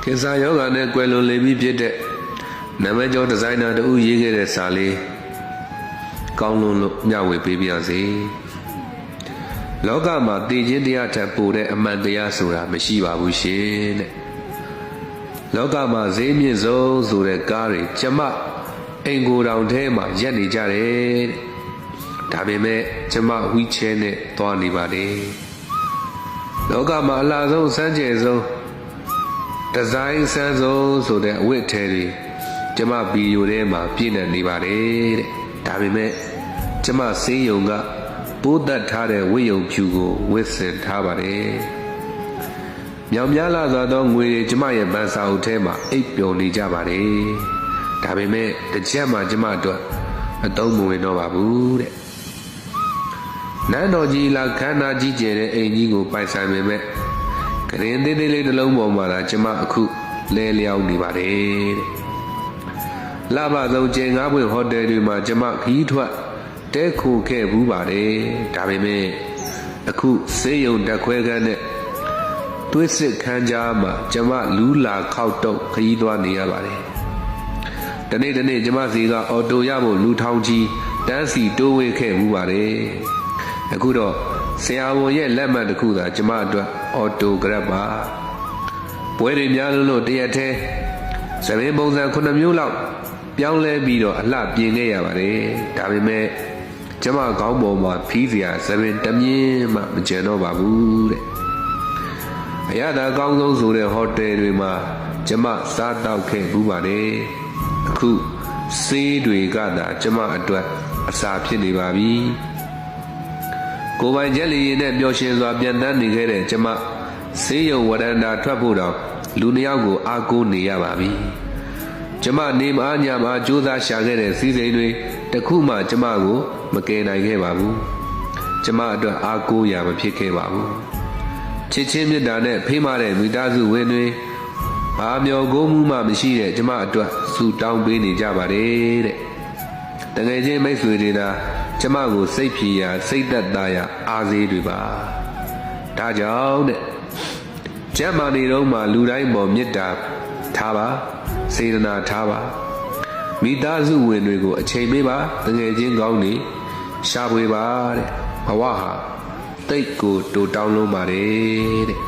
ခေစာယောဂနဲ့ကွယ်လွန်လေပြီးဖြစ်တဲ့နာမည်ကျော်ဒီဇိုင်နာတူရေးခဲ့တဲ့စာလေးကောင်းလွန်လို့မျှဝေပေးပါစေလောကမှာတည်ခြင်းတရားထက်ပိုတဲ့အမှန်တရားဆိုတာမရှိပါဘူးရှင်တဲ့လောကမှာဈေးမြင့်ဆုံးဆိုတဲ့ကားတွေကျမအိမ်ကိုယ်တော်ထဲမှာရက်နေကြတယ်ဒါပေမဲ့ကျမဝီချဲနဲ့သွားနေပါတယ်လောကမှာအလားဆုံးစမ်းကြယ်ဆုံးဒီဇိုင်းဆန်းဆုံးဆိုတဲ့အဝတ်ထဲတွေကျမဗီဒီယိုထဲမှာပြည့်နေပါတယ်တဲ့ဒါပေမဲ့ကျမစေးယုံကပိုးသက်ထားတဲ့ဝိယုံဖြူကိုဝစ်ဆင်ထားပါတယ်မြောင်များလာစွာသောငွေတွေကျမရဲ့ဗန်စာအုပ်ထဲမှာအိပ်ပျော်နေကြပါတယ်ဒါပေမဲ့တစ်ချက်မှကျမအတွက်အသုံးမဝင်တော့ပါဘူးတဲ့နန်းတော်ကြီးလာခန္ဓာကြီးကျယ်တဲ့အိမ်ကြီးကိုပိုင်ဆိုင်ပေမဲ့ကရင်သေးသေးလေးတစ်လုံးပေါ်မှာကျမအခုလဲလျောင်းနေပါတယ်တဲ့လဘဆုံးကျင်းငါးပွင့်ဟိုတယ်တွေမှာကျမခီးထွက်တဲခိုခဲ့ဘူးပါတယ်ဒါပေမဲ့အခုစေးရုံတက်ခွဲခန်းနဲ့သွေးစစ်ခန်းကြားမှာကျမလူးလာခောက်တော့ခီးသွားနေရပါတယ်တနေ့ကျမစီကအော်တိုရဖို့လူထောင်ကြီးတန်းစီတိုးဝေးခဲ့ဘူးပါတယ်အခုတော့ဆရာဝန်ရဲ့လက်မှတ်တစ်ခုသာကျမအတွက်အော်တိုဂရက်ပါပွဲတွေများလို့တရက်ထဲသပင်ပုံစံ9မျိုးလောက်ပြောင်းလဲပြီးတော့အလှပြင်ခဲ့ရပါတယ်ဒါပေမဲ့ကျမခေါင်းပေါ်မှာဖီးစရာသပင်တမြင်းမှမကျန်တော့ပါဘူးတဲ့အရသာကောင်းဆုံးဆိုတဲ့ဟိုတယ်တွေမှာကျမစားတောက်ခဲ့ဘူးပါတယ်အခုဆေးတွေကသာကျမအတွက်အစာဖြစ်နေပါပြီကိုယ်ပိုင်ချက်လီရင်နဲ့ပျော်ရွှင်စွာပြန်တန်းနေခဲ့တဲ့ကျမဆေးရုံဝရန္တာထွက်ဖို့တော့လူနှစ်ယောက်ကိုအားကိုးနေရပါပြီကျမနေမအားညမအားကြိုးစားရှာခဲ့တဲ့စည်းစိမ်တွေတခုမှကျမကိုမကယ်နိုင်ခဲ့ပါဘူးကျမအတွက်အားကိုးရာမဖြစ်ခဲ့ပါဘူးချစ်ချင်းမေတ္တာနဲ့ဖေးမတဲ့မိသားစုဝင်တွေဘာမျောကိုးမှုမှမရှိတဲ့ကျမအတွက်ဆုတောင်းပေးနေကြပါတယ်တဲ့တကယ်ချင်းမိတ်ဆွေတွေသာကျမကိုစိတ်ဖြည်ရာစိတ်သက်သာရာအားစေးတွေပါဒါကြောင့်တဲ့ကျမ်းမာနေတော့မှလူတိုင်းပေါ်မေတ္တာထားပါစေတနာထားပါမိသားစုဝင်တွေကိုအချိန်ပေးပါတကယ်ချင်းကောင်းနေရှာဖွေပါတဲ့ဘဝဟာတိတ်ကိုတိုးတောင်းလုံးပါတယ်တဲ့